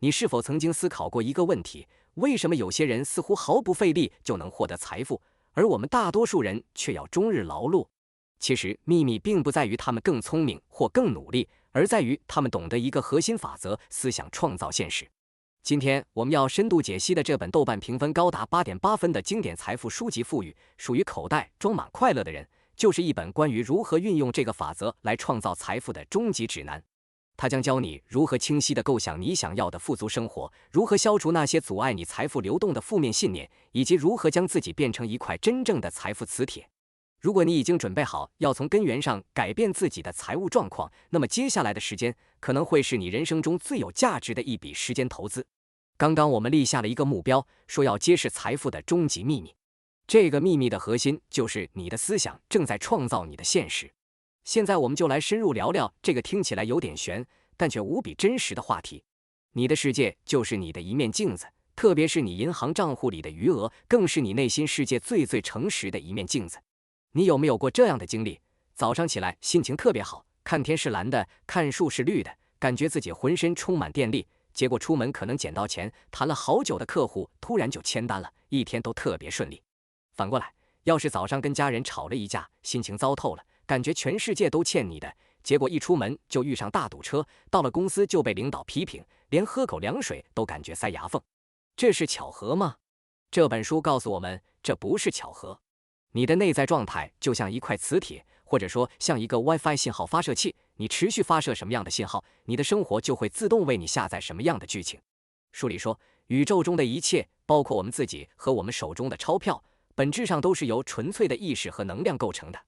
你是否曾经思考过一个问题：为什么有些人似乎毫不费力就能获得财富，而我们大多数人却要终日劳碌？其实秘密并不在于他们更聪明或更努力，而在于他们懂得一个核心法则：思想创造现实。今天我们要深度解析的这本豆瓣评分高达8.8分的经典财富书籍《富裕属于口袋装满快乐的人》，就是一本关于如何运用这个法则来创造财富的终极指南。它将教你如何清晰地构想你想要的富足生活，如何消除那些阻碍你财富流动的负面信念，以及如何将自己变成一块真正的财富磁铁。如果你已经准备好要从根源上改变自己的财务状况，那么接下来的时间可能会是你人生中最有价值的一笔时间投资。刚刚我们立下了一个目标，说要揭示财富的终极秘密。这个秘密的核心就是你的思想正在创造你的现实。现在我们就来深入聊聊这个听起来有点悬，但却无比真实的话题。你的世界就是你的一面镜子，特别是你银行账户里的余额，更是你内心世界最诚实的一面镜子。你有没有过这样的经历？早上起来心情特别好，看天是蓝的，看树是绿的，感觉自己浑身充满电力，结果出门可能捡到钱，谈了好久的客户突然就签单了，一天都特别顺利。反过来，要是早上跟家人吵了一架，心情糟透了，感觉全世界都欠你的，结果一出门就遇上大堵车，到了公司就被领导批评，连喝口凉水都感觉塞牙缝。这是巧合吗？这本书告诉我们，这不是巧合。你的内在状态就像一块磁铁，或者说像一个 WiFi 信号发射器，你持续发射什么样的信号，你的生活就会自动为你下载什么样的剧情。书里说，宇宙中的一切，包括我们自己和我们手中的钞票，本质上都是由纯粹的意识和能量构成的。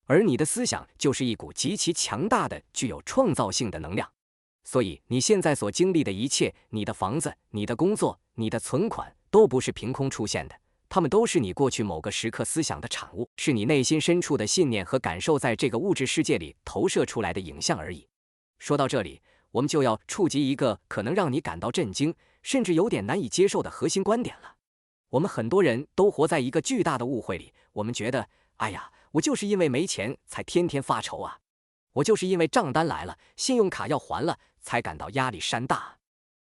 而你的思想就是一股极其强大的、具有创造性的能量。所以你现在所经历的一切，你的房子、你的工作、你的存款，都不是凭空出现的，它们都是你过去某个时刻思想的产物，是你内心深处的信念和感受在这个物质世界里投射出来的影像而已。说到这里，我们就要触及一个可能让你感到震惊，甚至有点难以接受的核心观点了。我们很多人都活在一个巨大的误会里，我们觉得，哎呀，我就是因为没钱才天天发愁啊，我就是因为账单来了，信用卡要还了，才感到压力山大。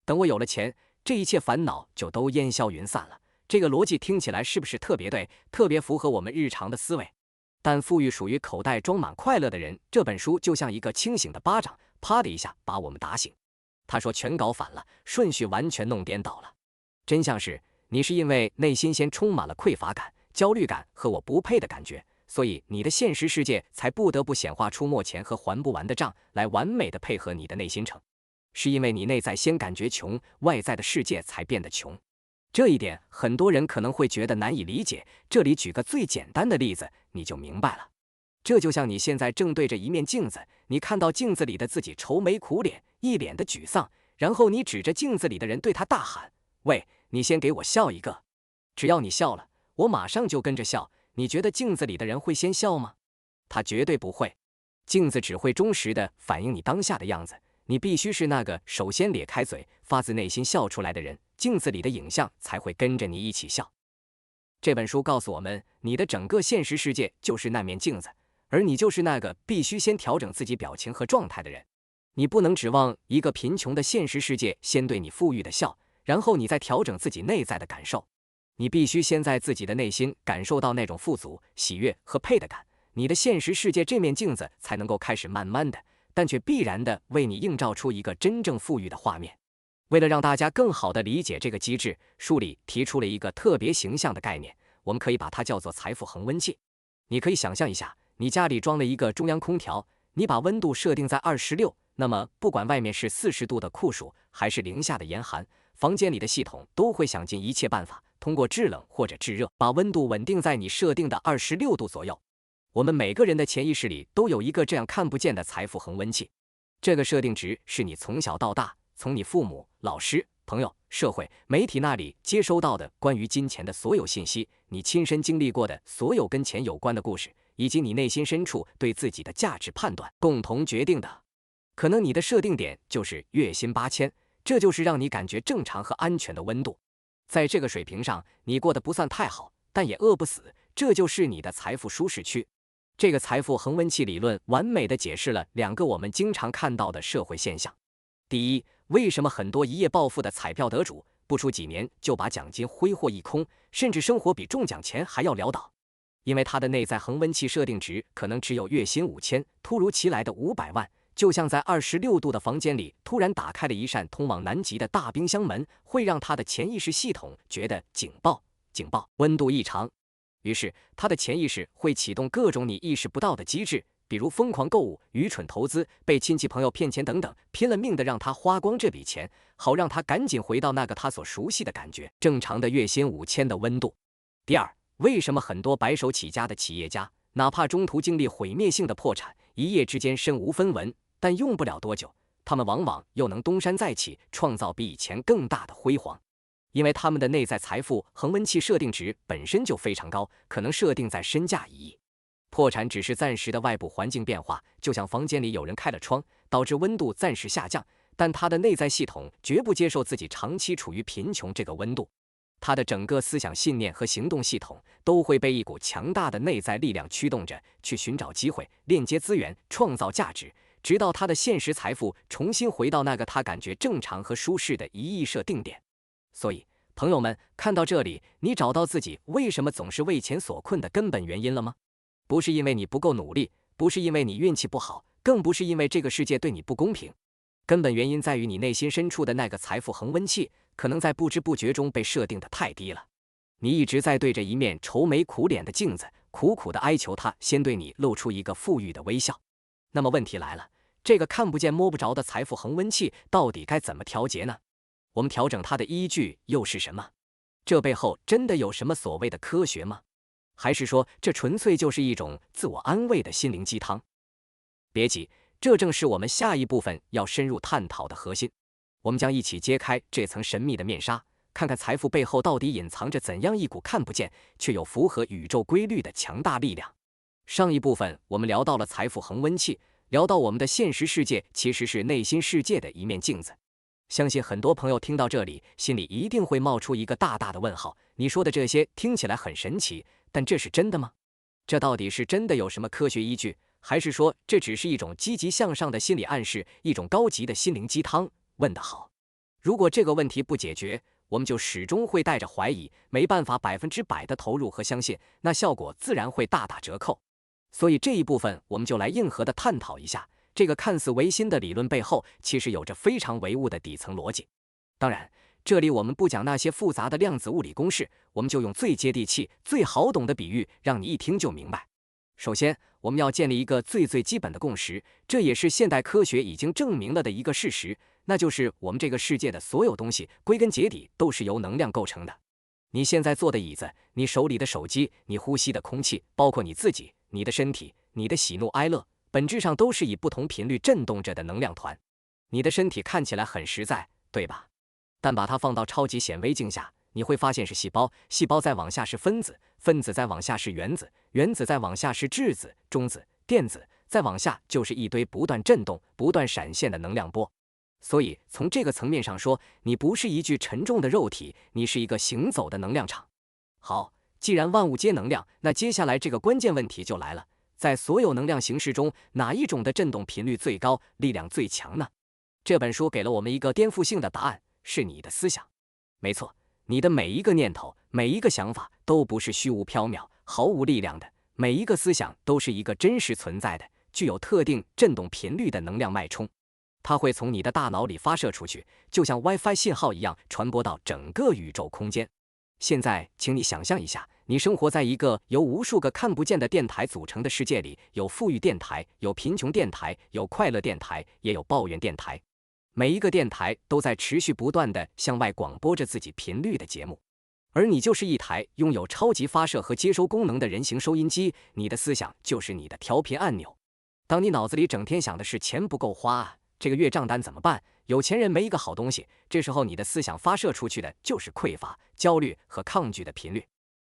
等我有了钱，这一切烦恼就都烟消云散了。这个逻辑听起来是不是特别对，特别符合我们日常的思维？但《富裕属于口袋装满快乐的人》这本书就像一个清醒的巴掌，啪的一下把我们打醒。他说全搞反了，顺序完全弄颠倒了。真相是，你是因为内心先充满了匮乏感、焦虑感和我不配的感觉，所以你的现实世界才不得不显化出没钱和还不完的账来完美的配合你的内心城。是因为你内在先感觉穷，外在的世界才变得穷。这一点很多人可能会觉得难以理解，这里举个最简单的例子，你就明白了。这就像你现在正对着一面镜子，你看到镜子里的自己愁眉苦脸，一脸的沮丧，然后你指着镜子里的人对他大喊，喂，你先给我笑一个。只要你笑了，我马上就跟着笑。你觉得镜子里的人会先笑吗？他绝对不会。镜子只会忠实地反映你当下的样子，你必须是那个首先咧开嘴发自内心笑出来的人，镜子里的影像才会跟着你一起笑。这本书告诉我们，你的整个现实世界就是那面镜子，而你就是那个必须先调整自己表情和状态的人。你不能指望一个贫穷的现实世界先对你富裕的笑，然后你再调整自己内在的感受。你必须先在自己的内心感受到那种富足、喜悦和配得感，你的现实世界这面镜子才能够开始慢慢的，但却必然的为你映照出一个真正富裕的画面。为了让大家更好地理解这个机制，书里提出了一个特别形象的概念，我们可以把它叫做财富恒温器。你可以想象一下，你家里装了一个中央空调，你把温度设定在26，那么不管外面是40度的酷暑还是零下的严寒，房间里的系统都会想尽一切办法，通过制冷或者制热，把温度稳定在你设定的26度左右。我们每个人的潜意识里都有一个这样看不见的财富恒温器，这个设定值是你从小到大，从你父母、老师、朋友、社会、媒体那里接收到的关于金钱的所有信息，你亲身经历过的所有跟钱有关的故事，以及你内心深处对自己的价值判断，共同决定的。可能你的设定点就是月薪8000，这就是让你感觉正常和安全的温度。在这个水平上，你过得不算太好，但也饿不死，这就是你的财富舒适区。这个财富恒温器理论完美地解释了两个我们经常看到的社会现象。第一，为什么很多一夜暴富的彩票得主不出几年就把奖金挥霍一空，甚至生活比中奖前还要潦倒？因为他的内在恒温器设定值可能只有月薪5000，突如其来的500万，就像在26度的房间里突然打开了一扇通往南极的大冰箱门，会让他的潜意识系统觉得警报，警报，温度异常。于是他的潜意识会启动各种你意识不到的机制，比如疯狂购物、愚蠢投资、被亲戚朋友骗钱等等，拼了命的让他花光这笔钱，好让他赶紧回到那个他所熟悉的感觉，正常的月薪5000的温度。第二，为什么很多白手起家的企业家，哪怕中途经历毁灭性的破产，一夜之间身无分文，但用不了多久，他们往往又能东山再起，创造比以前更大的辉煌？因为他们的内在财富恒温器设定值本身就非常高，可能设定在身价1亿。破产只是暂时的外部环境变化，就像房间里有人开了窗，导致温度暂时下降，但他的内在系统绝不接受自己长期处于贫穷这个温度。他的整个思想信念和行动系统都会被一股强大的内在力量驱动着，去寻找机会、链接资源、创造价值，直到他的现实财富重新回到那个他感觉正常和舒适的1亿设定点。所以，朋友们，看到这里，你找到自己为什么总是为钱所困的根本原因了吗？不是因为你不够努力，不是因为你运气不好，更不是因为这个世界对你不公平。根本原因在于你内心深处的那个财富恒温器，可能在不知不觉中被设定得太低了。你一直在对着一面愁眉苦脸的镜子，苦苦地哀求它先对你露出一个富裕的微笑。那么问题来了，这个看不见摸不着的财富恒温器到底该怎么调节呢？我们调整它的依据又是什么？这背后真的有什么所谓的科学吗？还是说这纯粹就是一种自我安慰的心灵鸡汤？别急，这正是我们下一部分要深入探讨的核心。我们将一起揭开这层神秘的面纱，看看财富背后到底隐藏着怎样一股看不见却又符合宇宙规律的强大力量。上一部分我们聊到了财富恒温器，聊到我们的现实世界其实是内心世界的一面镜子。相信很多朋友听到这里，心里一定会冒出一个大大的问号。你说的这些听起来很神奇，但这是真的吗？这到底是真的有什么科学依据，还是说这只是一种积极向上的心理暗示，一种高级的心灵鸡汤？问得好。如果这个问题不解决，我们就始终会带着怀疑，没办法100%的投入和相信，那效果自然会大打折扣。所以这一部分我们就来硬核的探讨一下，这个看似唯心的理论背后，其实有着非常唯物的底层逻辑。当然，这里我们不讲那些复杂的量子物理公式，我们就用最接地气、最好懂的比喻，让你一听就明白。首先，我们要建立一个最基本的共识，这也是现代科学已经证明了的一个事实，那就是我们这个世界的所有东西，归根结底都是由能量构成的。你现在坐的椅子，你手里的手机，你呼吸的空气，包括你自己、你的身体、你的喜怒哀乐，本质上都是以不同频率振动着的能量团。你的身体看起来很实在，对吧？但把它放到超级显微镜下，你会发现是细胞，细胞再往下是分子，分子再往下是原子，原子再往下是质子、中子、电子，再往下就是一堆不断振动、不断闪现的能量波。所以从这个层面上说，你不是一具沉重的肉体，你是一个行走的能量场。好，既然万物皆能量，那接下来这个关键问题就来了，在所有能量形式中，哪一种的振动频率最高，力量最强呢？这本书给了我们一个颠覆性的答案，是你的思想。没错，你的每一个念头，每一个想法都不是虚无缥缈、毫无力量的，每一个思想都是一个真实存在的、具有特定振动频率的能量脉冲。它会从你的大脑里发射出去，就像 WiFi 信号一样传播到整个宇宙空间。现在，请你想象一下，你生活在一个由无数个看不见的电台组成的世界里，有富裕电台，有贫穷电台，有快乐电台，也有抱怨电台。每一个电台都在持续不断地向外广播着自己频率的节目，而你就是一台拥有超级发射和接收功能的人形收音机，你的思想就是你的调频按钮。当你脑子里整天想的是钱不够花啊，这个月账单怎么办？有钱人没一个好东西，这时候你的思想发射出去的就是匮乏、焦虑和抗拒的频率。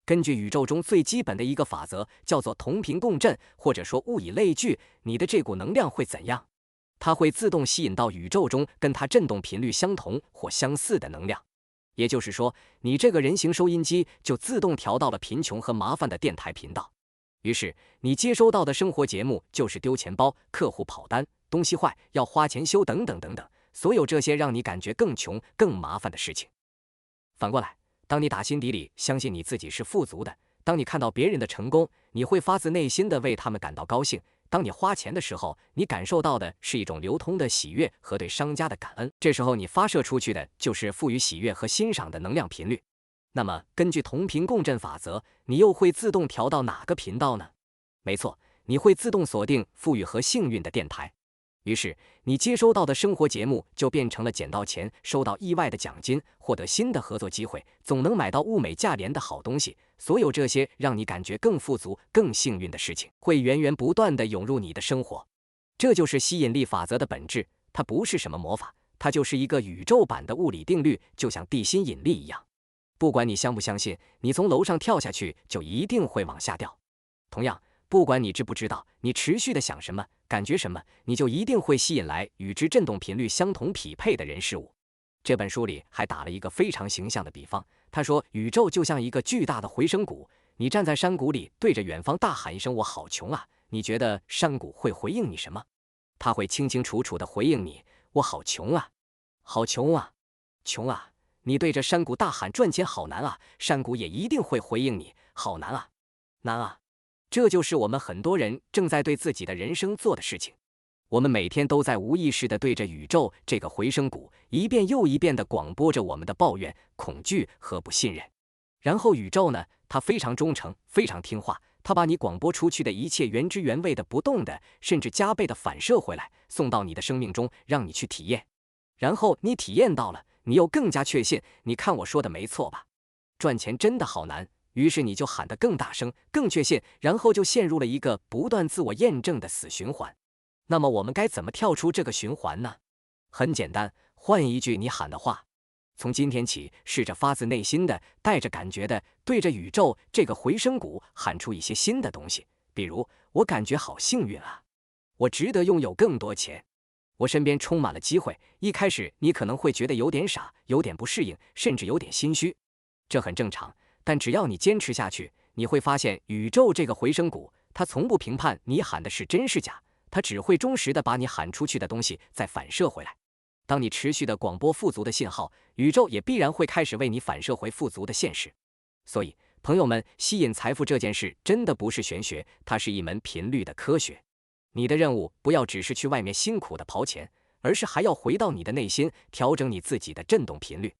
根据宇宙中最基本的一个法则，叫做同频共振，或者说物以类聚，你的这股能量会怎样？它会自动吸引到宇宙中跟它振动频率相同或相似的能量。也就是说，你这个人形收音机就自动调到了贫穷和麻烦的电台频道。于是，你接收到的生活节目就是丢钱包、客户跑单、东西坏要花钱修等等等等，所有这些让你感觉更穷、更麻烦的事情。反过来，当你打心底里相信你自己是富足的，当你看到别人的成功，你会发自内心的为他们感到高兴。当你花钱的时候，你感受到的是一种流通的喜悦和对商家的感恩。这时候你发射出去的就是赋予喜悦和欣赏的能量频率。那么，根据同频共振法则，你又会自动调到哪个频道呢？没错，你会自动锁定富裕和幸运的电台。于是，你接收到的生活节目就变成了捡到钱、收到意外的奖金、获得新的合作机会、总能买到物美价廉的好东西。所有这些让你感觉更富足、更幸运的事情，会源源不断地涌入你的生活。这就是吸引力法则的本质，它不是什么魔法，它就是一个宇宙版的物理定律，就像地心引力一样。不管你相不相信，你从楼上跳下去就一定会往下掉。同样，不管你知不知道，你持续的想什么、感觉什么，你就一定会吸引来与之振动频率相同匹配的人事物。这本书里还打了一个非常形象的比方，他说宇宙就像一个巨大的回声谷，你站在山谷里对着远方大喊一声我好穷啊，你觉得山谷会回应你什么？它会清清楚楚地回应你，我好穷啊，好穷啊，穷啊。你对着山谷大喊赚钱好难啊，山谷也一定会回应你，好难啊，难啊。这就是我们很多人正在对自己的人生做的事情。我们每天都在无意识地对着宇宙这个回声谷一遍又一遍地广播着我们的抱怨、恐惧和不信任。然后宇宙呢，它非常忠诚，非常听话，它把你广播出去的一切原汁原味的、不动的，甚至加倍的反射回来，送到你的生命中，让你去体验。然后你体验到了，你又更加确信，你看我说的没错吧？赚钱真的好难。于是你就喊得更大声，更确信，然后就陷入了一个不断自我验证的死循环。那么我们该怎么跳出这个循环呢？很简单，换一句你喊的话。从今天起，试着发自内心的、带着感觉的，对着宇宙这个回声谷喊出一些新的东西，比如我感觉好幸运啊，我值得拥有更多钱，我身边充满了机会。一开始你可能会觉得有点傻，有点不适应，甚至有点心虚，这很正常。但只要你坚持下去，你会发现宇宙这个回声谷，它从不评判你喊的是真是假，它只会忠实的把你喊出去的东西再反射回来。当你持续的广播富足的信号，宇宙也必然会开始为你反射回富足的现实。所以，朋友们，吸引财富这件事真的不是玄学，它是一门频率的科学。你的任务不要只是去外面辛苦的刨钱，而是还要回到你的内心，调整你自己的振动频率。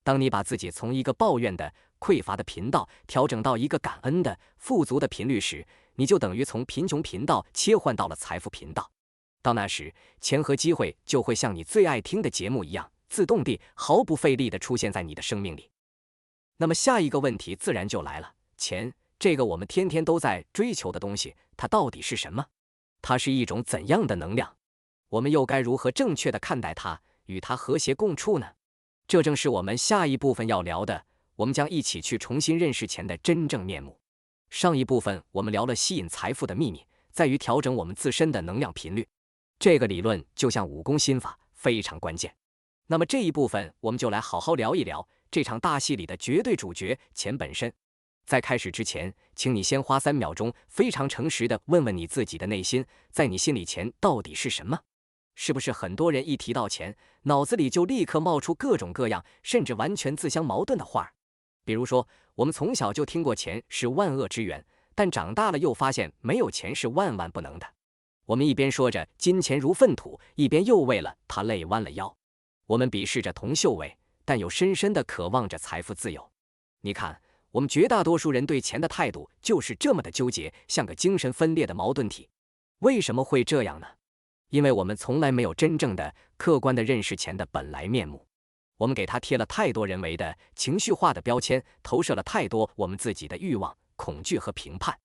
当你把自己从一个抱怨的、匮乏的频道调整到一个感恩的、富足的频率时，你就等于从贫穷频道切换到了财富频道。到那时，钱和机会就会像你最爱听的节目一样，自动地、毫不费力地出现在你的生命里。那么下一个问题自然就来了，钱，这个我们天天都在追求的东西，它到底是什么？它是一种怎样的能量？我们又该如何正确地看待它，与它和谐共处呢？这正是我们下一部分要聊的，我们将一起去重新认识钱的真正面目。上一部分我们聊了吸引财富的秘密，在于调整我们自身的能量频率。这个理论就像武功心法，非常关键。那么这一部分我们就来好好聊一聊这场大戏里的绝对主角钱本身。在开始之前，请你先花3秒钟，非常诚实地问问你自己的内心，在你心里钱到底是什么？是不是很多人一提到钱，脑子里就立刻冒出各种各样，甚至完全自相矛盾的话儿？比如说，我们从小就听过钱是万恶之源，但长大了又发现没有钱是万万不能的。我们一边说着金钱如粪土，一边又为了它累弯了腰。我们鄙视着铜锈味，但又深深地渴望着财富自由。你看，我们绝大多数人对钱的态度就是这么的纠结，像个精神分裂的矛盾体。为什么会这样呢？因为我们从来没有真正的、客观地认识钱的本来面目。我们给它贴了太多人为的、情绪化的标签，投射了太多我们自己的欲望、恐惧和评判。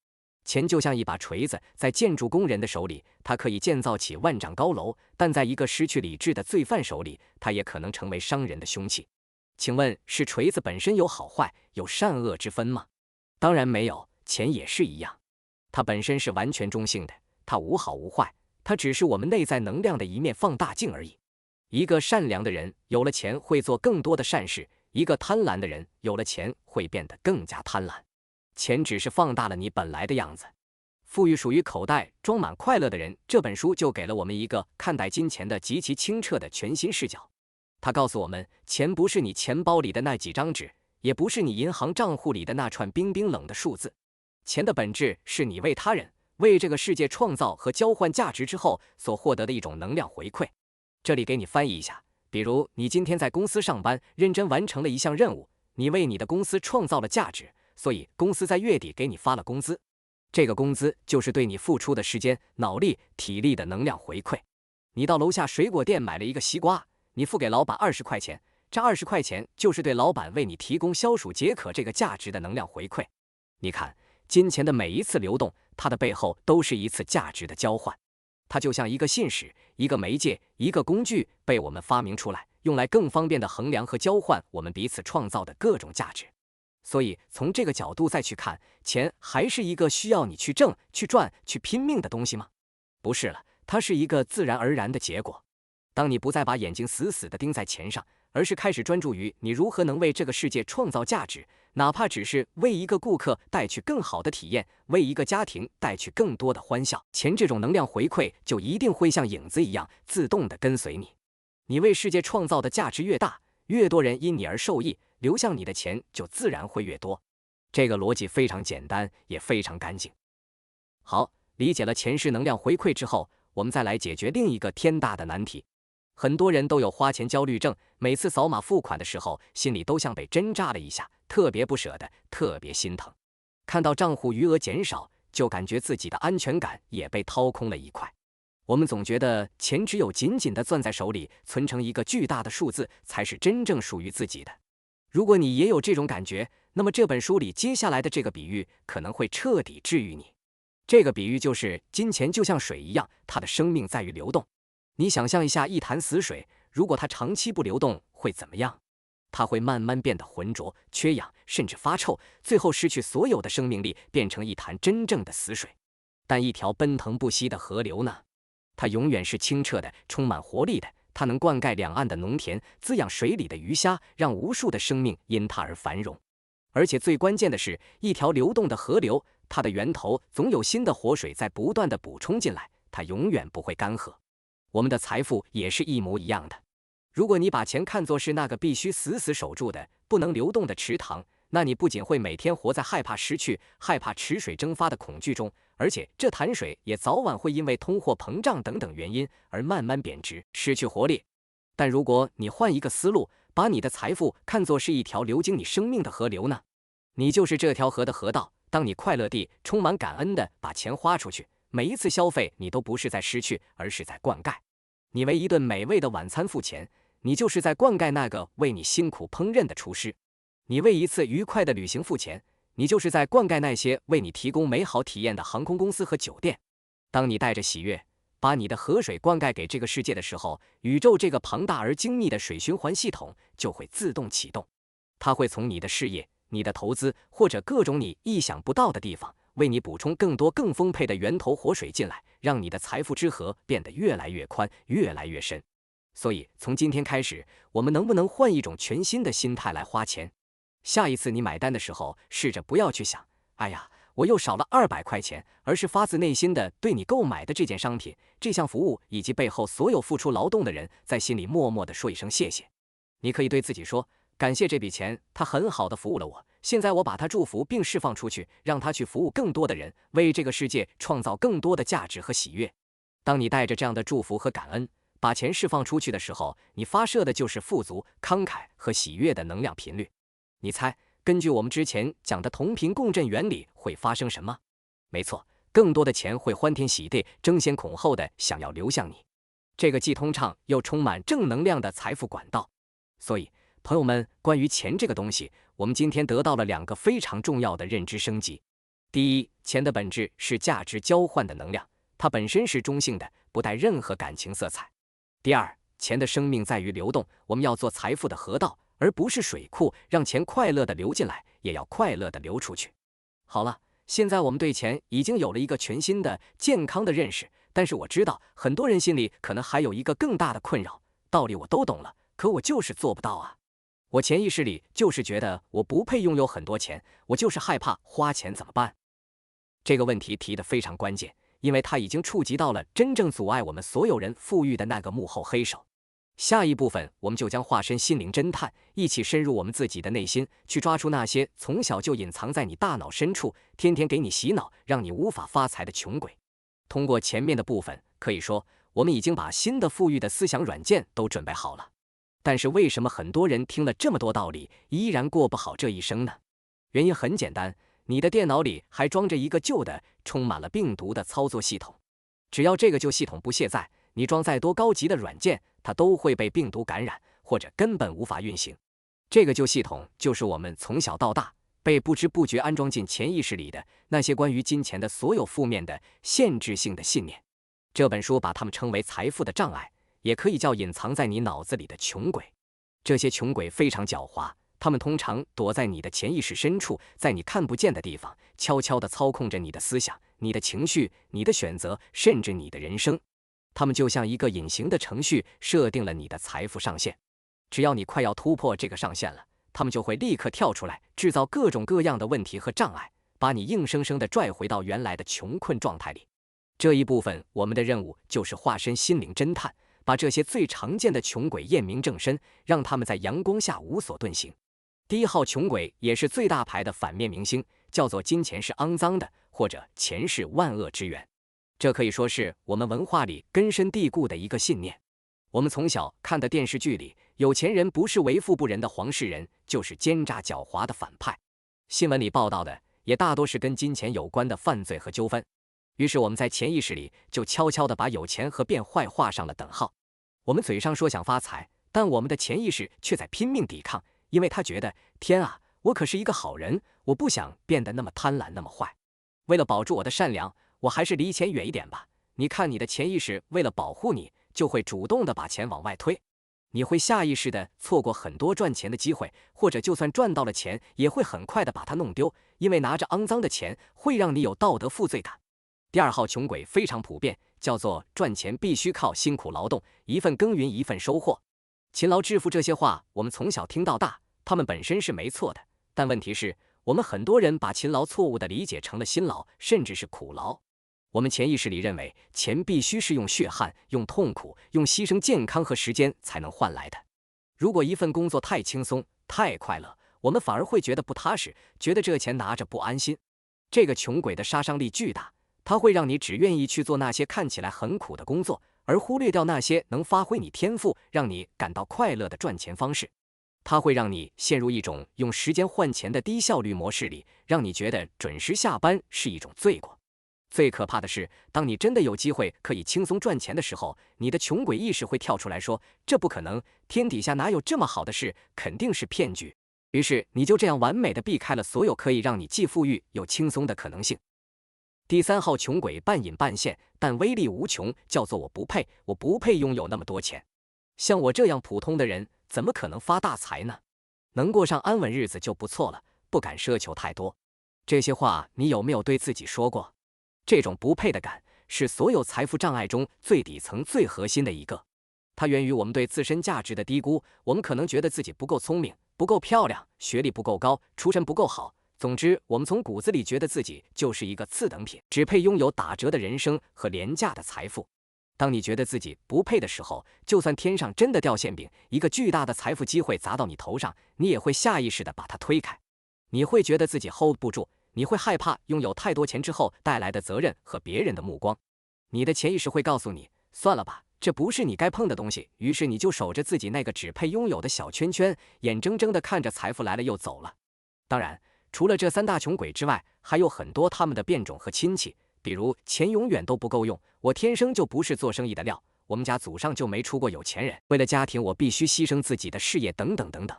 钱就像一把锤子，在建筑工人的手里，它可以建造起万丈高楼；但在一个失去理智的罪犯手里，它也可能成为伤人的凶器。请问，是锤子本身有好坏、有善恶之分吗？当然没有，钱也是一样，它本身是完全中性的，它无好无坏，它只是我们内在能量的一面放大镜而已。一个善良的人有了钱会做更多的善事，一个贪婪的人有了钱会变得更加贪婪。钱只是放大了你本来的样子。富裕属于口袋装满快乐的人》这本书就给了我们一个看待金钱的极其清澈的全新视角。它告诉我们，钱不是你钱包里的那几张纸，也不是你银行账户里的那串冰冰冷的数字。钱的本质是你为他人、为这个世界创造和交换价值之后所获得的一种能量回馈。这里给你翻译一下，比如你今天在公司上班，认真完成了一项任务，你为你的公司创造了价值，所以公司在月底给你发了工资。这个工资就是对你付出的时间、脑力、体力的能量回馈。你到楼下水果店买了一个西瓜，你付给老板20块钱，这20块钱就是对老板为你提供消暑解渴这个价值的能量回馈。你看，金钱的每一次流动，它的背后都是一次价值的交换。它就像一个信使、一个媒介、一个工具，被我们发明出来，用来更方便地衡量和交换我们彼此创造的各种价值。所以从这个角度再去看，钱还是一个需要你去挣、去赚、去拼命的东西吗？不是了，它是一个自然而然的结果。当你不再把眼睛死死地盯在钱上，而是开始专注于你如何能为这个世界创造价值，哪怕只是为一个顾客带去更好的体验，为一个家庭带去更多的欢笑，钱这种能量回馈就一定会像影子一样自动地跟随你。你为世界创造的价值越大，越多人因你而受益，流向你的钱就自然会越多。这个逻辑非常简单，也非常干净。好，理解了钱是能量回馈之后，我们再来解决另一个天大的难题。很多人都有花钱焦虑症，每次扫码付款的时候，心里都像被针扎了一下，特别不舍得，特别心疼。看到账户余额减少，就感觉自己的安全感也被掏空了一块。我们总觉得钱只有紧紧地攥在手里，存成一个巨大的数字，才是真正属于自己的。如果你也有这种感觉，那么这本书里接下来的这个比喻可能会彻底治愈你。这个比喻就是金钱就像水一样，它的生命在于流动。你想象一下一潭死水，如果它长期不流动会怎么样？它会慢慢变得浑浊、缺氧，甚至发臭，最后失去所有的生命力，变成一潭真正的死水。但一条奔腾不息的河流呢？它永远是清澈的，充满活力的，它能灌溉两岸的农田，滋养水里的鱼虾，让无数的生命因它而繁荣。而且最关键的是，一条流动的河流，它的源头总有新的活水在不断地补充进来，它永远不会干涸。我们的财富也是一模一样的。如果你把钱看作是那个必须死死守住的、不能流动的池塘，那你不仅会每天活在害怕失去、害怕池水蒸发的恐惧中，而且这潭水也早晚会因为通货膨胀等等原因而慢慢贬值，失去活力。但如果你换一个思路，把你的财富看作是一条流经你生命的河流呢？你就是这条河的河道。当你快乐地、充满感恩地把钱花出去，每一次消费你都不是在失去，而是在灌溉。你为一顿美味的晚餐付钱，你就是在灌溉那个为你辛苦烹饪的厨师；你为一次愉快的旅行付钱，你就是在灌溉那些为你提供美好体验的航空公司和酒店。当你带着喜悦，把你的河水灌溉给这个世界的时候，宇宙这个庞大而精密的水循环系统就会自动启动。它会从你的事业、你的投资或者各种你意想不到的地方，为你补充更多更丰沛的源头活水进来，让你的财富之河变得越来越宽，越来越深。所以从今天开始，我们能不能换一种全新的心态来花钱？下一次你买单的时候，试着不要去想，哎呀，我又少了200块钱，而是发自内心的对你购买的这件商品、这项服务以及背后所有付出劳动的人，在心里默默地说一声谢谢。你可以对自己说，感谢这笔钱，它很好地服务了我，现在我把它祝福并释放出去，让它去服务更多的人，为这个世界创造更多的价值和喜悦。当你带着这样的祝福和感恩，把钱释放出去的时候，你发射的就是富足、慷慨和喜悦的能量频率。你猜，根据我们之前讲的同频共振原理，会发生什么？没错，更多的钱会欢天喜地、争先恐后的想要流向你。这个既通畅又充满正能量的财富管道。所以，朋友们，关于钱这个东西，我们今天得到了2个非常重要的认知升级。第一，钱的本质是价值交换的能量，它本身是中性的，不带任何感情色彩。第二，钱的生命在于流动，我们要做财富的河道，而不是水库，让钱快乐地流进来，也要快乐地流出去。好了，现在我们对钱已经有了一个全新的、健康的认识，但是我知道很多人心里可能还有一个更大的困扰，道理我都懂了，可我就是做不到啊。我潜意识里就是觉得我不配拥有很多钱，我就是害怕花钱怎么办？这个问题提得非常关键，因为它已经触及到了真正阻碍我们所有人富裕的那个幕后黑手。下一部分，我们就将化身心灵侦探，一起深入我们自己的内心，去抓出那些从小就隐藏在你大脑深处，天天给你洗脑，让你无法发财的穷鬼。通过前面的部分，可以说我们已经把新的富裕的思想软件都准备好了。但是为什么很多人听了这么多道理，依然过不好这一生呢？原因很简单，你的电脑里还装着一个旧的、充满了病毒的操作系统。只要这个旧系统不卸载，你装再多高级的软件，它都会被病毒感染，或者根本无法运行。这个旧系统就是我们从小到大被不知不觉安装进潜意识里的那些关于金钱的所有负面的限制性的信念。这本书把它们称为财富的障碍，也可以叫隐藏在你脑子里的穷鬼。这些穷鬼非常狡猾，他们通常躲在你的潜意识深处，在你看不见的地方，悄悄地操控着你的思想、你的情绪、你的选择，甚至你的人生。他们就像一个隐形的程序，设定了你的财富上限。只要你快要突破这个上限了，他们就会立刻跳出来，制造各种各样的问题和障碍，把你硬生生地拽回到原来的穷困状态里。这一部分，我们的任务就是化身心灵侦探，把这些最常见的穷鬼验明正身，让他们在阳光下无所遁形。第一号穷鬼也是最大牌的反面明星，叫做金钱是肮脏的，或者钱是万恶之源。这可以说是我们文化里根深蒂固的一个信念。我们从小看的电视剧里，有钱人不是为富不仁的黄世仁，就是奸诈狡猾的反派。新闻里报道的也大多是跟金钱有关的犯罪和纠纷。于是我们在潜意识里就悄悄地把有钱和变坏画上了等号。我们嘴上说想发财，但我们的潜意识却在拼命抵抗，因为他觉得天啊，我可是一个好人，我不想变得那么贪婪那么坏。为了保住我的善良，我还是离钱远一点吧。你看，你的潜意识为了保护你，就会主动地把钱往外推。你会下意识地错过很多赚钱的机会，或者就算赚到了钱，也会很快地把它弄丢，因为拿着肮脏的钱会让你有道德负罪感。第二号穷鬼非常普遍，叫做赚钱必须靠辛苦劳动，一份耕耘一份收获。勤劳致富这些话我们从小听到大，他们本身是没错的，但问题是我们很多人把勤劳错误地理解成了辛劳，甚至是苦劳。我们潜意识里认为钱必须是用血汗、用痛苦、用牺牲健康和时间才能换来的。如果一份工作太轻松、太快乐，我们反而会觉得不踏实，觉得这钱拿着不安心。这个穷鬼的杀伤力巨大，它会让你只愿意去做那些看起来很苦的工作，而忽略掉那些能发挥你天赋、让你感到快乐的赚钱方式。它会让你陷入一种用时间换钱的低效率模式里，让你觉得准时下班是一种罪过。最可怕的是，当你真的有机会可以轻松赚钱的时候，你的穷鬼意识会跳出来说，这不可能，天底下哪有这么好的事，肯定是骗局。于是你就这样完美的避开了所有可以让你既富裕又轻松的可能性。第三号穷鬼半隐半现，但威力无穷，叫做我不配，我不配拥有那么多钱。像我这样普通的人，怎么可能发大财呢？能过上安稳日子就不错了，不敢奢求太多。这些话你有没有对自己说过？这种不配的感是所有财富障碍中最底层最核心的一个，它源于我们对自身价值的低估。我们可能觉得自己不够聪明，不够漂亮，学历不够高，出身不够好，总之我们从骨子里觉得自己就是一个次等品，只配拥有打折的人生和廉价的财富。当你觉得自己不配的时候，就算天上真的掉馅饼，一个巨大的财富机会砸到你头上，你也会下意识地把它推开。你会觉得自己 hold 不住，你会害怕拥有太多钱之后带来的责任和别人的目光。你的潜意识会告诉你，算了吧，这不是你该碰的东西，于是你就守着自己那个只配拥有的小圈圈，眼睁睁地看着财富来了又走了。当然，除了这三大穷鬼之外，还有很多他们的变种和亲戚，比如钱永远都不够用，我天生就不是做生意的料，我们家祖上就没出过有钱人，为了家庭我必须牺牲自己的事业等等等等。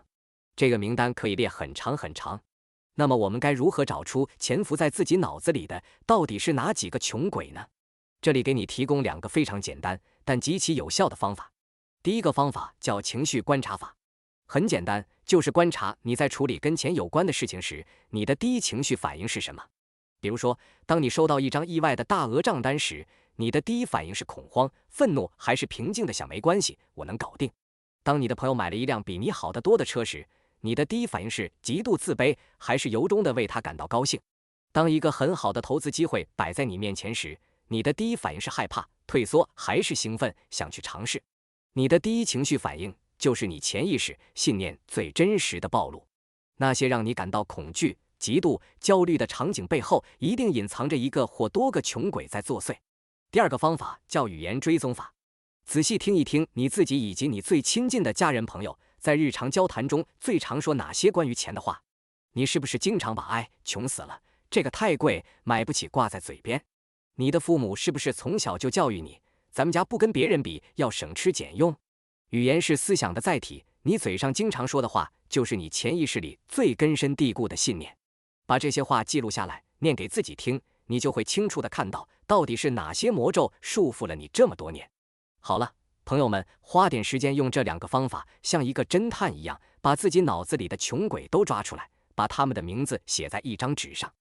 这个名单可以列很长很长。那么我们该如何找出潜伏在自己脑子里的到底是哪几个穷鬼呢？这里给你提供两个非常简单但极其有效的方法。第一个方法叫情绪观察法，很简单，就是观察你在处理跟钱有关的事情时，你的第一情绪反应是什么。比如说，当你收到一张意外的大额账单时，你的第一反应是恐慌、愤怒，还是平静的想没关系，我能搞定？当你的朋友买了一辆比你好得多的车时，你的第一反应是极度自卑，还是由衷的为他感到高兴？当一个很好的投资机会摆在你面前时，你的第一反应是害怕、退缩，还是兴奋，想去尝试？你的第一情绪反应就是你潜意识信念最真实的暴露。那些让你感到恐惧、嫉妒、焦虑的场景背后，一定隐藏着一个或多个穷鬼在作祟。第二个方法叫语言追踪法。仔细听一听你自己以及你最亲近的家人朋友在日常交谈中最常说哪些关于钱的话。你是不是经常把“哎，穷死了，这个太贵，买不起”挂在嘴边？你的父母是不是从小就教育你，咱们家不跟别人比，要省吃俭用？语言是思想的载体，你嘴上经常说的话，就是你潜意识里最根深蒂固的信念。把这些话记录下来，念给自己听，你就会清楚地看到，到底是哪些魔咒束缚了你这么多年。好了，朋友们，花点时间用这2个方法，像一个侦探一样，把自己脑子里的穷鬼都抓出来，把他们的名字写在一张纸上。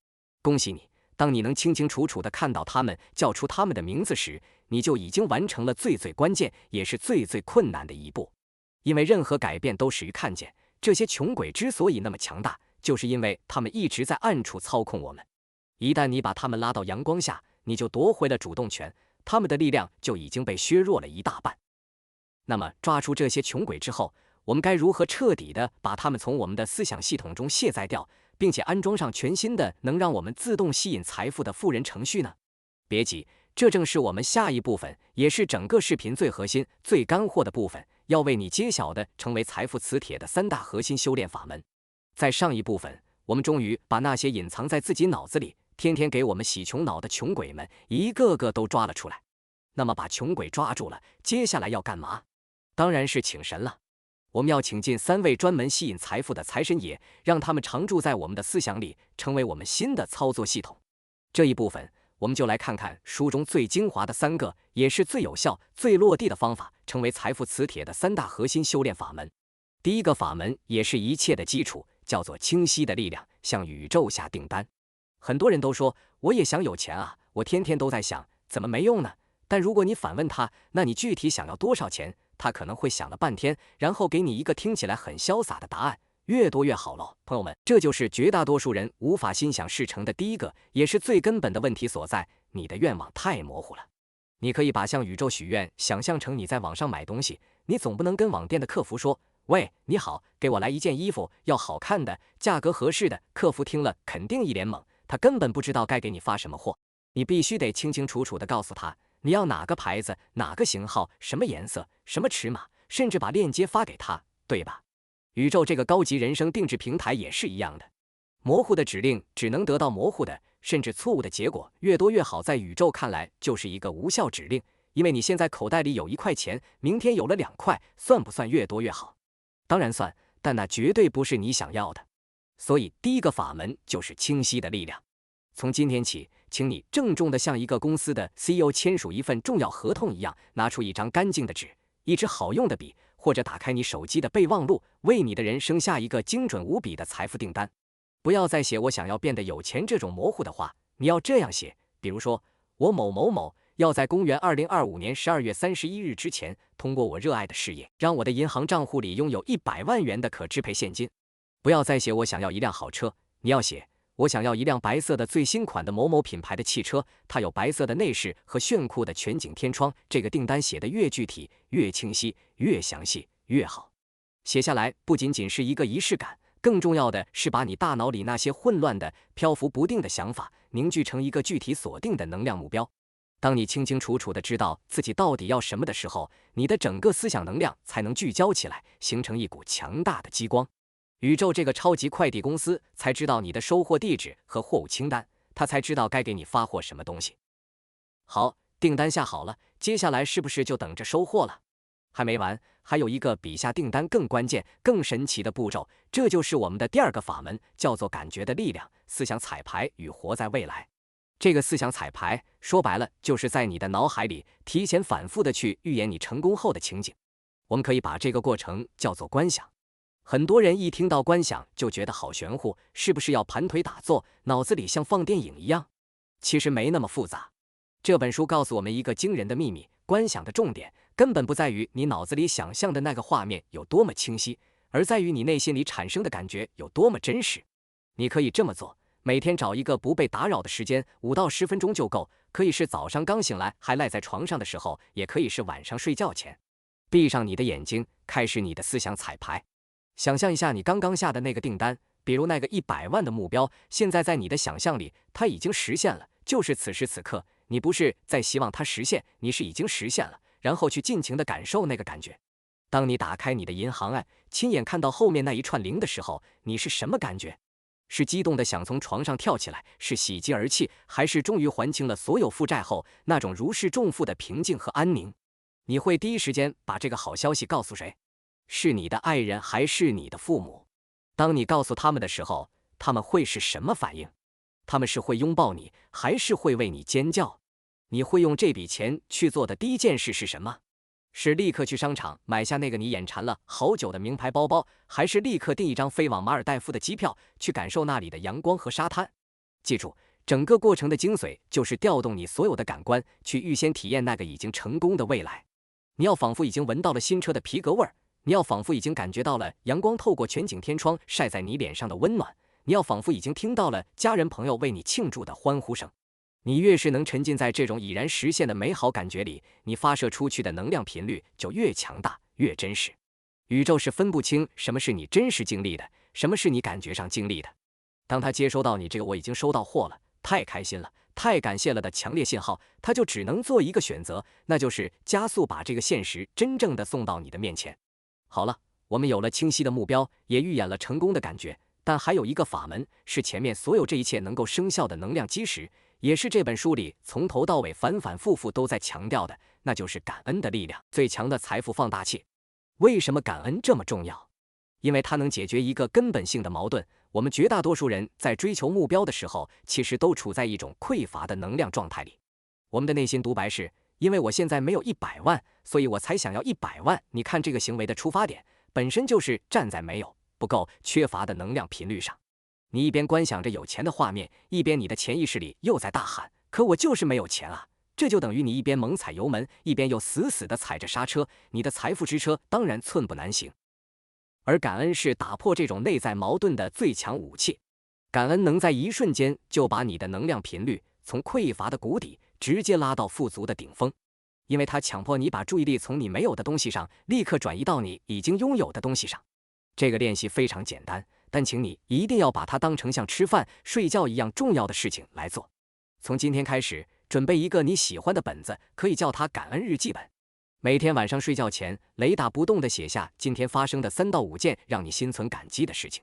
恭喜你，当你能清清楚楚地看到他们，叫出他们的名字时，你就已经完成了最关键，也是最困难的一步。因为任何改变都始于看见，这些穷鬼之所以那么强大，就是因为他们一直在暗处操控我们。一旦你把他们拉到阳光下，你就夺回了主动权，他们的力量就已经被削弱了一大半。那么抓出这些穷鬼之后，我们该如何彻底的把他们从我们的思想系统中卸载掉，并且安装上全新的能让我们自动吸引财富的富人程序呢？别急，这正是我们下一部分，也是整个视频最核心、最干货的部分，要为你揭晓的成为财富磁铁的3大核心修炼法门。在上一部分，我们终于把那些隐藏在自己脑子里，天天给我们洗穷脑的穷鬼们，一个个都抓了出来。那么把穷鬼抓住了，接下来要干嘛？当然是请神了。我们要请进3位专门吸引财富的财神爷，让他们常驻在我们的思想里，成为我们新的操作系统。这一部分，我们就来看看书中最精华的3个，也是最有效、最落地的方法，成为财富磁铁的3大核心修炼法门。第一个法门也是一切的基础，叫做清晰的力量，向宇宙下订单。很多人都说，我也想有钱啊，我天天都在想，怎么没用呢？但如果你反问他，那你具体想要多少钱？他可能会想了半天，然后给你一个听起来很潇洒的答案，越多越好咯。朋友们，这就是绝大多数人无法心想事成的第一个，也是最根本的问题所在，你的愿望太模糊了。你可以把向宇宙许愿想象成你在网上买东西，你总不能跟网店的客服说，喂，你好，给我来一件衣服，要好看的，价格合适的。客服听了肯定一脸懵，他根本不知道该给你发什么货。你必须得清清楚楚地告诉他，你要哪个牌子、哪个型号、什么颜色、什么尺码，甚至把链接发给他，对吧？宇宙这个高级人生定制平台也是一样的，模糊的指令只能得到模糊的，甚至错误的结果，越多越好。在宇宙看来，就是一个无效指令，因为你现在口袋里有1块钱，明天有了2块，算不算越多越好？当然算，但那绝对不是你想要的。所以，第一个法门就是清晰的力量。从今天起，请你郑重地像一个公司的 CEO 签署一份重要合同一样，拿出一张干净的纸，一支好用的笔，或者打开你手机的备忘录，为你的人生下一个精准无比的财富订单。不要再写我想要变得有钱这种模糊的话，你要这样写，比如说，我某某某要在公元2025年12月31日之前，通过我热爱的事业，让我的银行账户里拥有100万元的可支配现金。不要再写我想要一辆好车，你要写我想要一辆白色的最新款的某某品牌的汽车，它有白色的内饰和炫酷的全景天窗。这个订单写得越具体、越清晰、越详细越好。写下来不仅仅是一个仪式感，更重要的是把你大脑里那些混乱的、漂浮不定的想法凝聚成一个具体锁定的能量目标。当你清清楚楚地知道自己到底要什么的时候，你的整个思想能量才能聚焦起来，形成一股强大的激光。宇宙这个超级快递公司才知道你的收货地址和货物清单，他才知道该给你发货什么东西。好，订单下好了，接下来是不是就等着收货了？还没完，还有一个比下订单更关键、更神奇的步骤，这就是我们的第2个法门，叫做感觉的力量、思想彩排与活在未来。这个思想彩排说白了，就是在你的脑海里提前反复的去预演你成功后的情景。我们可以把这个过程叫做观想。很多人一听到观想就觉得好玄乎，是不是要盘腿打坐，脑子里像放电影一样？其实没那么复杂。这本书告诉我们一个惊人的秘密，观想的重点根本不在于你脑子里想象的那个画面有多么清晰，而在于你内心里产生的感觉有多么真实。你可以这么做，每天找一个不被打扰的时间，5到10分钟就够，可以是早上刚醒来还赖在床上的时候，也可以是晚上睡觉前。闭上你的眼睛，开始你的思想彩排。想象一下你刚刚下的那个订单，比如那个100万的目标，现在在你的想象里，它已经实现了，就是此时此刻，你不是在希望它实现，你是已经实现了，然后去尽情地感受那个感觉。当你打开你的银行爱，亲眼看到后面那一串零的时候，你是什么感觉？是激动的想从床上跳起来，是喜极而泣，还是终于还清了所有负债后那种如释重负的平静和安宁？你会第一时间把这个好消息告诉谁？是你的爱人还是你的父母？当你告诉他们的时候，他们会是什么反应？他们是会拥抱你，还是会为你尖叫？你会用这笔钱去做的第一件事是什么？是立刻去商场买下那个你眼馋了好久的名牌包包，还是立刻订一张飞往马尔代夫的机票，去感受那里的阳光和沙滩？记住，整个过程的精髓就是调动你所有的感官，去预先体验那个已经成功的未来。你要仿佛已经闻到了新车的皮革味儿，你要仿佛已经感觉到了阳光透过全景天窗晒在你脸上的温暖，你要仿佛已经听到了家人朋友为你庆祝的欢呼声。你越是能沉浸在这种已然实现的美好感觉里，你发射出去的能量频率就越强大，越真实。宇宙是分不清什么是你真实经历的，什么是你感觉上经历的。当他接收到你这个我已经收到货了，太开心了，太感谢了的强烈信号，他就只能做一个选择，那就是加速把这个现实真正的送到你的面前。好了，我们有了清晰的目标，也预演了成功的感觉，但还有一个法门，是前面所有这一切能够生效的能量基石，也是这本书里从头到尾反反复复都在强调的，那就是感恩的力量，最强的财富放大器。为什么感恩这么重要？因为它能解决一个根本性的矛盾，我们绝大多数人在追求目标的时候，其实都处在一种匮乏的能量状态里。我们的内心独白是，因为我现在没有100万，所以我才想要100万。你看这个行为的出发点，本身就是站在没有、不够、缺乏的能量频率上。你一边观想着有钱的画面，一边你的潜意识里又在大喊，可我就是没有钱啊。这就等于你一边猛踩油门，一边又死死地踩着刹车，你的财富之车当然寸步难行。而感恩是打破这种内在矛盾的最强武器，感恩能在一瞬间就把你的能量频率从匮乏的谷底直接拉到富足的顶峰，因为它强迫你把注意力从你没有的东西上立刻转移到你已经拥有的东西上。这个练习非常简单，但请你一定要把它当成像吃饭、睡觉一样重要的事情来做。从今天开始，准备一个你喜欢的本子，可以叫它感恩日记本。每天晚上睡觉前，雷打不动地写下今天发生的3到5件让你心存感激的事情。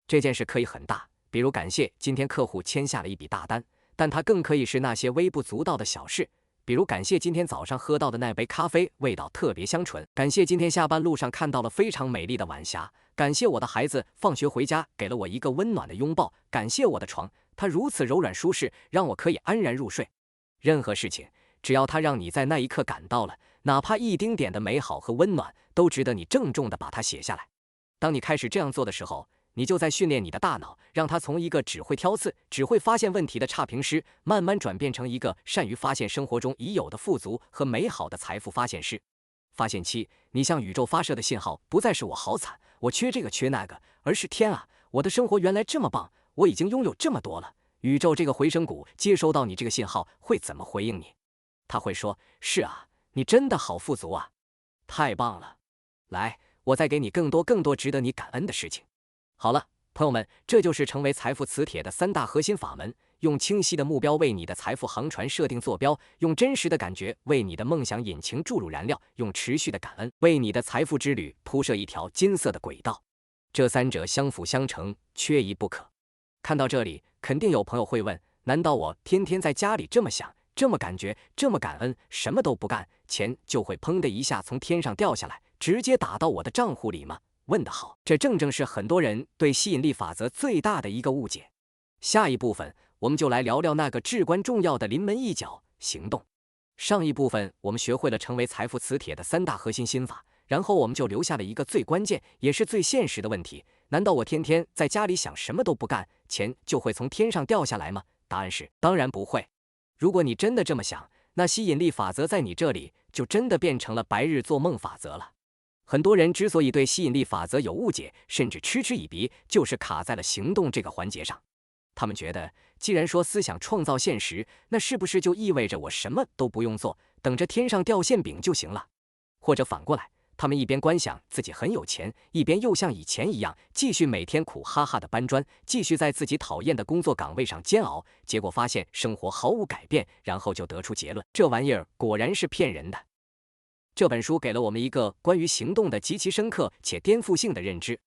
这件事可以很大，比如感谢今天客户签下了一笔大单，但它更可以是那些微不足道的小事，比如感谢今天早上喝到的那杯咖啡味道特别香醇，感谢今天下班路上看到了非常美丽的晚霞，感谢我的孩子放学回家给了我一个温暖的拥抱，感谢我的床，它如此柔软舒适，让我可以安然入睡。任何事情，只要它让你在那一刻感到了哪怕一丁点的美好和温暖，都值得你郑重地把它写下来。当你开始这样做的时候，你就在训练你的大脑，让它从一个只会挑刺、只会发现问题的差评师，慢慢转变成一个善于发现生活中已有的富足和美好的财富发现师。发现期，你向宇宙发射的信号不再是我好惨，我缺这个缺那个，而是天啊，我的生活原来这么棒，我已经拥有这么多了。宇宙这个回声谷接收到你这个信号会怎么回应你？他会说，是啊，你真的好富足啊，太棒了，来，我再给你更多值得你感恩的事情。好了，朋友们，这就是成为财富磁铁的3大核心法门，用清晰的目标为你的财富航船设定坐标，用真实的感觉为你的梦想引擎注入燃料，用持续的感恩为你的财富之旅铺设一条金色的轨道。这3者相辅相成，缺一不可。看到这里，肯定有朋友会问，难道我天天在家里这么想，这么感觉，这么感恩，什么都不干，钱就会砰的一下从天上掉下来，直接打到我的账户里吗？问得好，这正是很多人对吸引力法则最大的一个误解。下一部分，我们就来聊聊那个至关重要的临门一脚——行动。上一部分我们学会了成为财富磁铁的3大核心心法，然后我们就留下了一个最关键也是最现实的问题：难道我天天在家里想什么都不干，钱就会从天上掉下来吗？答案是，当然不会。如果你真的这么想，那吸引力法则在你这里就真的变成了白日做梦法则了。很多人之所以对吸引力法则有误解，甚至嗤之以鼻，就是卡在了行动这个环节上。他们觉得，既然说思想创造现实，那是不是就意味着我什么都不用做，等着天上掉馅饼就行了？或者反过来，他们一边观想自己很有钱，一边又像以前一样继续每天苦哈哈的搬砖，继续在自己讨厌的工作岗位上煎熬，结果发现生活毫无改变，然后就得出结论：这玩意儿果然是骗人的。这本书给了我们一个关于行动的极其深刻且颠覆性的认知。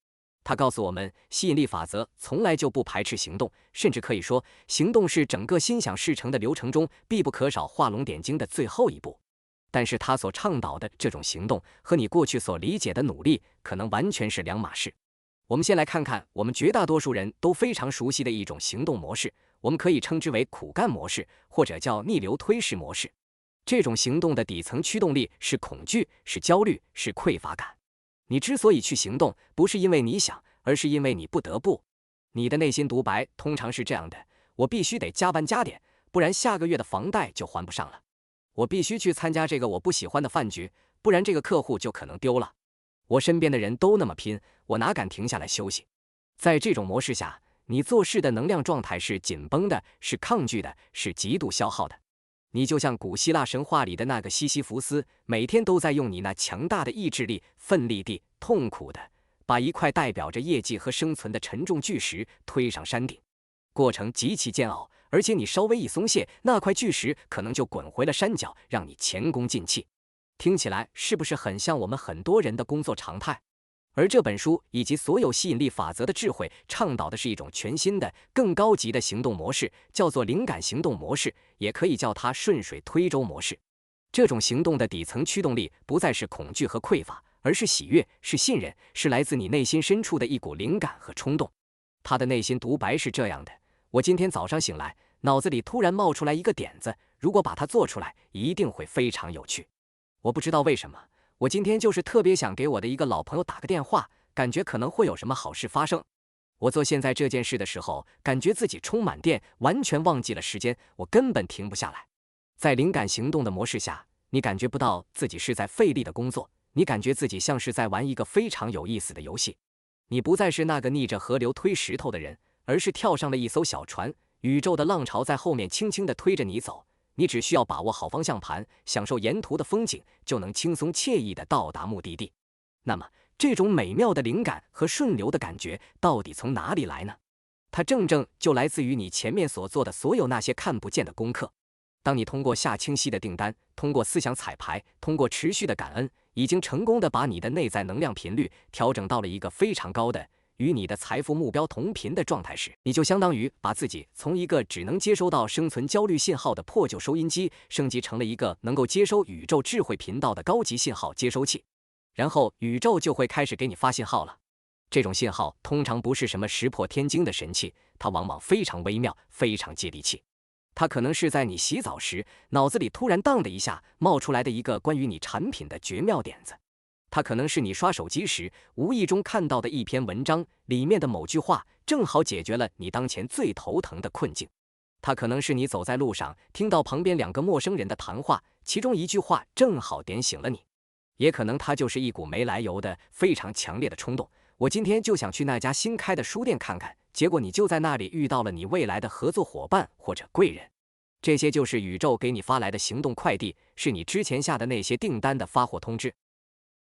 它告诉我们，吸引力法则从来就不排斥行动，甚至可以说，行动是整个心想事成的流程中必不可少、画龙点睛的最后一步。但是他所倡导的这种行动和你过去所理解的努力可能完全是两码事。我们先来看看我们绝大多数人都非常熟悉的一种行动模式，我们可以称之为苦干模式，或者叫逆流推式模式。这种行动的底层驱动力是恐惧，是焦虑，是匮乏感。你之所以去行动，不是因为你想，而是因为你不得不。你的内心独白通常是这样的：我必须得加班加点，不然下个月的房贷就还不上了。我必须去参加这个我不喜欢的饭局，不然这个客户就可能丢了。我身边的人都那么拼，我哪敢停下来休息？在这种模式下，你做事的能量状态是紧绷的，是抗拒的，是极度消耗的。你就像古希腊神话里的那个西西弗斯，每天都在用你那强大的意志力，奋力地、痛苦地把一块代表着业绩和生存的沉重巨石推上山顶。过程极其煎熬，而且你稍微一松懈，那块巨石可能就滚回了山脚，让你前功尽弃。听起来是不是很像我们很多人的工作常态？而这本书以及所有吸引力法则的智慧，倡导的是一种全新的、更高级的行动模式，叫做灵感行动模式，也可以叫它顺水推舟模式。这种行动的底层驱动力不再是恐惧和匮乏，而是喜悦，是信任，是来自你内心深处的一股灵感和冲动。他的内心独白是这样的：我今天早上醒来，脑子里突然冒出来一个点子，如果把它做出来，一定会非常有趣。我不知道为什么，我今天就是特别想给我的一个老朋友打个电话，感觉可能会有什么好事发生。我做现在这件事的时候，感觉自己充满电，完全忘记了时间，我根本停不下来。在灵感行动的模式下，你感觉不到自己是在费力的工作，你感觉自己像是在玩一个非常有意思的游戏。你不再是那个逆着河流推石头的人，而是跳上了一艘小船，宇宙的浪潮在后面轻轻地推着你走。你只需要把握好方向盘，享受沿途的风景，就能轻松惬意地到达目的地。那么，这种美妙的灵感和顺流的感觉到底从哪里来呢？它正就来自于你前面所做的所有那些看不见的功课。当你通过下清晰的订单，通过思想彩排，通过持续的感恩，已经成功地把你的内在能量频率调整到了一个非常高的与你的财富目标同频的状态时，你就相当于把自己从一个只能接收到生存焦虑信号的破旧收音机升级成了一个能够接收宇宙智慧频道的高级信号接收器。然后宇宙就会开始给你发信号了。这种信号通常不是什么石破天惊的神器，它往往非常微妙，非常接地气。它可能是在你洗澡时，脑子里突然荡的一下冒出来的一个关于你产品的绝妙点子。它可能是你刷手机时无意中看到的一篇文章，里面的某句话正好解决了你当前最头疼的困境。它可能是你走在路上听到旁边两个陌生人的谈话，其中一句话正好点醒了你。也可能它就是一股没来由的非常强烈的冲动，我今天就想去那家新开的书店看看，结果你就在那里遇到了你未来的合作伙伴或者贵人。这些就是宇宙给你发来的行动快递，是你之前下的那些订单的发货通知。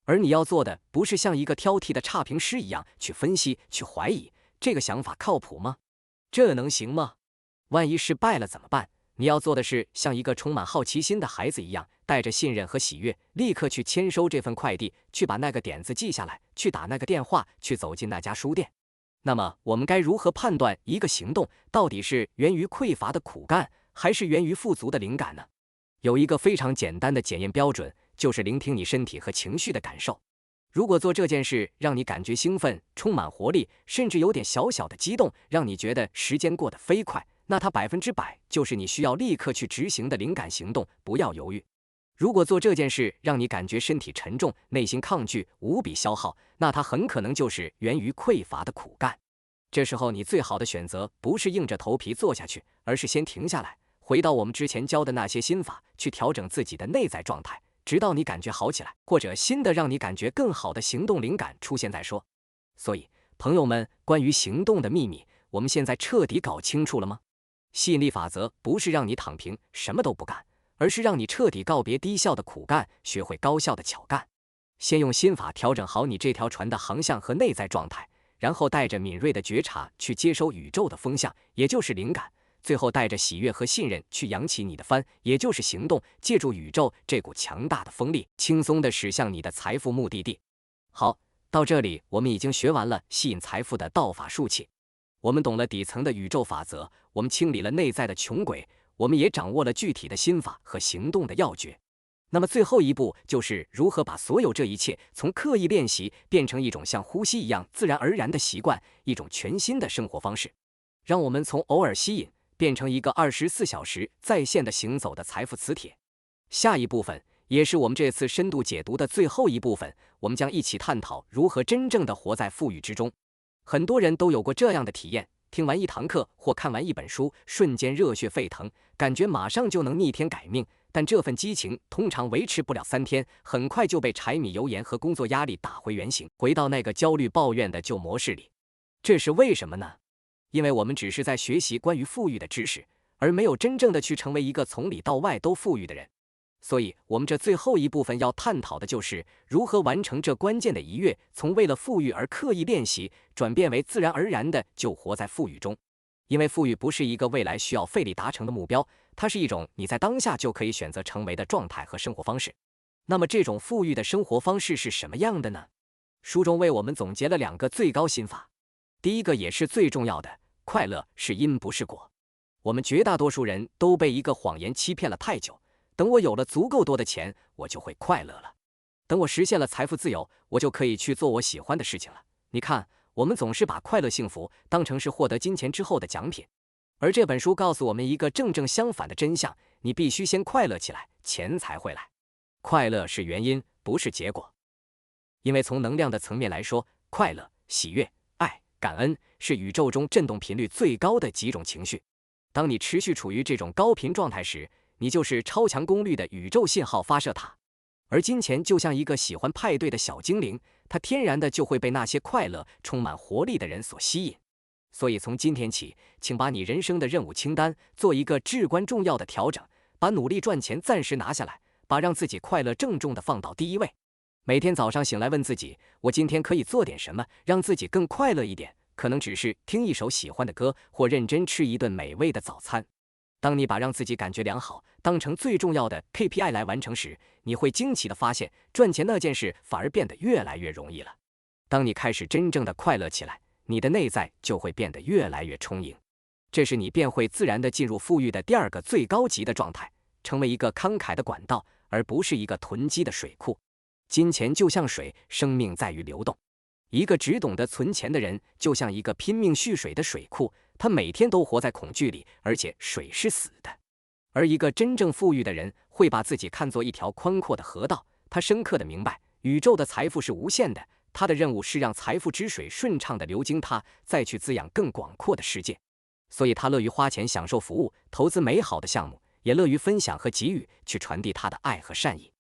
而你要做的不是像一个挑剔的差评师一样去分析、去怀疑这个想法靠谱吗？这能行吗？万一失败了怎么办？你要做的是像一个充满好奇心的孩子一样，带着信任和喜悦，立刻去签收这份快递，去把那个点子记下来，去打那个电话，去走进那家书店。那么我们该如何判断一个行动到底是源于匮乏的苦干，还是源于富足的灵感呢？有一个非常简单的检验标准，就是聆听你身体和情绪的感受。如果做这件事让你感觉兴奋、充满活力，甚至有点小小的激动，让你觉得时间过得飞快，那它100%就是你需要立刻去执行的灵感行动，不要犹豫。如果做这件事让你感觉身体沉重、内心抗拒、无比消耗，那它很可能就是源于匮乏的苦干。这时候你最好的选择不是硬着头皮做下去，而是先停下来，回到我们之前教的那些心法，去调整自己的内在状态，直到你感觉好起来，或者新的让你感觉更好的行动灵感出现再说。所以，朋友们，关于行动的秘密，我们现在彻底搞清楚了吗？吸引力法则不是让你躺平什么都不干，而是让你彻底告别低效的苦干，学会高效的巧干。先用心法调整好你这条船的航向和内在状态，然后带着敏锐的觉察去接收宇宙的风向，也就是灵感，最后带着喜悦和信任去扬起你的帆，也就是行动，借助宇宙这股强大的风力，轻松地驶向你的财富目的地。好，到这里我们已经学完了吸引财富的道法术器，我们懂了底层的宇宙法则，我们清理了内在的穷鬼，我们也掌握了具体的心法和行动的要诀。那么最后一步就是如何把所有这一切从刻意练习变成一种像呼吸一样自然而然的习惯，一种全新的生活方式，让我们从偶尔吸引变成一个24小时在线的行走的财富磁铁。下一部分也是我们这次深度解读的最后一部分，我们将一起探讨如何真正的活在富裕之中。很多人都有过这样的体验，听完一堂课或看完一本书，瞬间热血沸腾，感觉马上就能逆天改命，但这份激情通常维持不了3天，很快就被柴米油盐和工作压力打回原形，回到那个焦虑抱怨的旧模式里。这是为什么呢？因为我们只是在学习关于富裕的知识，而没有真正的去成为一个从里到外都富裕的人。所以我们这最后一部分要探讨的就是如何完成这关键的一跃，从为了富裕而刻意练习，转变为自然而然的就活在富裕中。因为富裕不是一个未来需要费力达成的目标，它是一种你在当下就可以选择成为的状态和生活方式。那么这种富裕的生活方式是什么样的呢？书中为我们总结了2个最高心法。第一个也是最重要的，快乐是因不是果。我们绝大多数人都被一个谎言欺骗了太久，等我有了足够多的钱，我就会快乐了。等我实现了财富自由，我就可以去做我喜欢的事情了。你看，我们总是把快乐幸福当成是获得金钱之后的奖品，而这本书告诉我们一个正正相反的真相，你必须先快乐起来，钱才会来。快乐是原因，不是结果。因为从能量的层面来说，快乐、喜悦、爱、感恩是宇宙中振动频率最高的几种情绪。当你持续处于这种高频状态时，你就是超强功率的宇宙信号发射塔。而金钱就像一个喜欢派对的小精灵，它天然的就会被那些快乐、充满活力的人所吸引。所以从今天起，请把你人生的任务清单做一个至关重要的调整，把努力赚钱暂时拿下来，把让自己快乐郑重的放到第一位。每天早上醒来问自己，我今天可以做点什么，让自己更快乐一点？可能只是听一首喜欢的歌，或认真吃一顿美味的早餐。当你把让自己感觉良好当成最重要的 KPI 来完成时，你会惊奇地发现，赚钱那件事反而变得越来越容易了。当你开始真正的快乐起来，你的内在就会变得越来越充盈。这是你便会自然地进入富裕的第2个最高级的状态，成为一个慷慨的管道，而不是一个囤积的水库。金钱就像水，生命在于流动。一个只懂得存钱的人，就像一个拼命蓄水的水库，他每天都活在恐惧里，而且水是死的。而一个真正富裕的人，会把自己看作一条宽阔的河道，他深刻地明白，宇宙的财富是无限的，他的任务是让财富之水顺畅地流经他，再去滋养更广阔的世界。所以他乐于花钱享受服务，投资美好的项目，也乐于分享和给予，去传递他的爱和善意。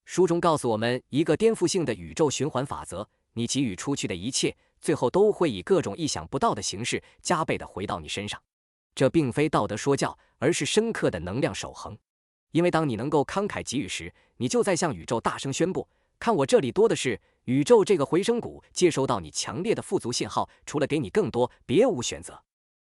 书中告诉我们一个颠覆性的宇宙循环法则，你给予出去的一切，最后都会以各种意想不到的形式加倍地回到你身上。这并非道德说教，而是深刻的能量守恒。因为当你能够慷慨给予时，你就在向宇宙大声宣布，看我这里多的是。宇宙这个回声谷接收到你强烈的富足信号，除了给你更多，别无选择。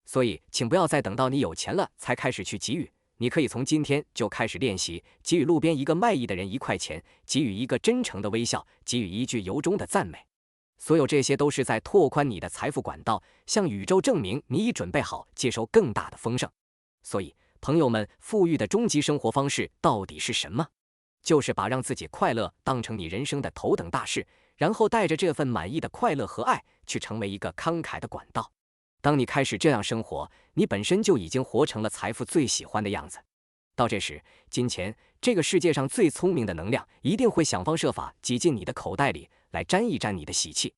所以请不要再等到你有钱了才开始去给予，你可以从今天就开始练习，给予路边一个卖艺的人1块钱，给予一个真诚的微笑，给予一句由衷的赞美。所有这些都是在拓宽你的财富管道，向宇宙证明你已准备好接收更大的丰盛。所以朋友们，富裕的终极生活方式到底是什么？就是把让自己快乐当成你人生的头等大事，然后带着这份满意的快乐和爱，去成为一个慷慨的管道。当你开始这样生活，你本身就已经活成了财富最喜欢的样子。到这时，金钱这个世界上最聪明的能量，一定会想方设法挤进你的口袋里，来沾一沾你的喜气。